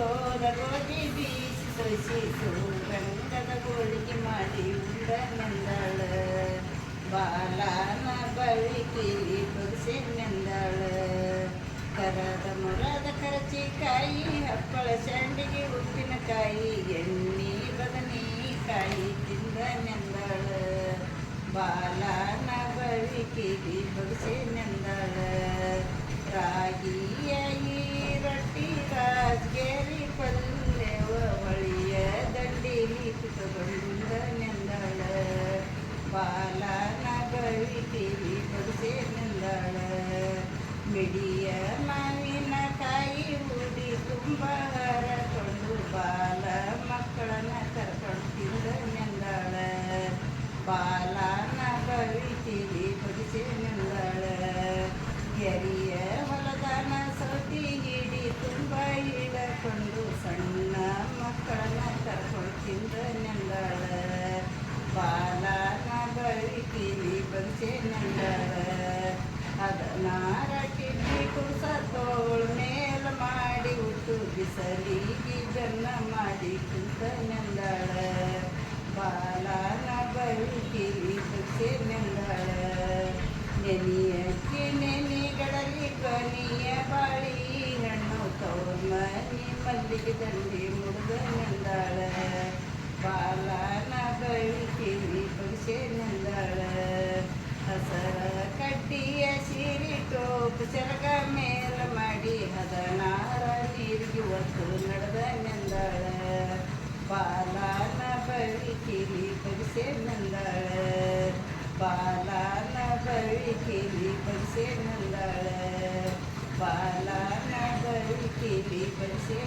ಗೋಧಿ ಬೀಸಿ ಸೊಸಿಸು ರಂಗದ ಹೋಳಿಗೆ ಮಾಡಿ ಉಂಡನೆಂದಾಳ ಬಾಲನ ಬಳಿಕಿಲಿ ಬಗ್ಸೆನೆಂದಾಳ ಕರದ ಮೊರದ ಕರಚಿಕಾಯಿ ಹಪ್ಪಳ ಸಂಡಿಗೆ ಉಪ್ಪಿನಕಾಯಿ ಎಣ್ಣೆ ಬದನೆಕಾಯಿ ತಿಂದನೆಂದಾಳ ಬಾಲನ ಬಳಿಕಿಲಿ ಬಗ್ಸೆನೆಂದಾಳ ರಾಗಿಯ ಈ ರೊಟ್ಟಿ ರಾಜಗೇರಿ ಪಲ್ಯವ ಹೊಳಿಯ ದಂಡೇಲಿ ಕುತಗೊಂಡ ನೆಂದಾಳ ಬಾಲನ ಬಳಿಕಿಲಿ ಬಡಿಸೆ ನೆಂದಾಳ ಮಿಡಿಯ ಮಾವಿನಕಾಯಿ ಉಡಿ ತುಂಬ ಹರಕೊಂಡು ಬಾಲ ಮಕ್ಕಳನ್ನ ಕರ್ಕೊಂಡು ತಿಂದ ನೆಂದಾಳ ಬಾಲನ ಬಳಿಕಿಲಿ ಬಡಿಸೆ ನೆಂದಾಳ ಎರಿಯ ಹೊಲದಾನ ಸೌತಿ ಹಿಡಿ ತುಂಬ ಹಿಡಕೊಂಡು ಸಣ್ಣ ಮಕ್ಕಳನ್ನ ಕರ್ಕೊಂಡು ತಿಂದ ನೆಂದಾಳ ಬಾಲನ ಬಳಿಕಿಲಿ ಬಗ್ಸೆ ನೆಂದಾಳ ಅದನ್ನಾರಟಿದ್ದಿ ಕುಸ ತೋಳ ಮೇಲ ಮಾಡಿ ಉಟ್ಟು ಬಿಸಲಿಗೆ ಜನ್ನ ಮಾಡಿ ಕುಂತ ನೆಂದಾಳ ಬಾಲನ ಬಳಿಕಿಲಿ ಬಗ್ಸೆ ನೆಂದಾಳ ನೆನೆಯಕ್ಕೆ ನೆನೆಗಳಲ್ಲಿ ಬನಿಯ ಬಾಳಿ ಹಣ್ಣು ತೋರ್ಮನಿ ಮಲ್ಲಿಗೆ ದಂಡಿ ಮುಡಿದ ನೆಂದಾಳ ಬಾಲನ ಬಳಿಕಿಲಿ ಬಗ್ಸೆ ನೆಂದಾಳ ಹಸರ ಕಡ್ಡಿಯ ಸೀರೆ ಟೋಪ್ ಸೆರಗ ಮೇಲ ಮಾಡಿ ಹದನಾರ ನೀರಿಗೆ ಒತ್ತು ನಡೆದ ನೆಂದಾಳ ಬಾಲನ ಬಳಿಕಿಲಿ ಬಗ್ಸೆ ನೆಂದಾಳ ಬಾಲನ ಬಳಿಕಿಲಿ ಬಗ್ಸೆ ನೆಂದಾಳ ಬಾಲನ ಬಳಿಕಿಲಿ ಬಗ್ಸೆ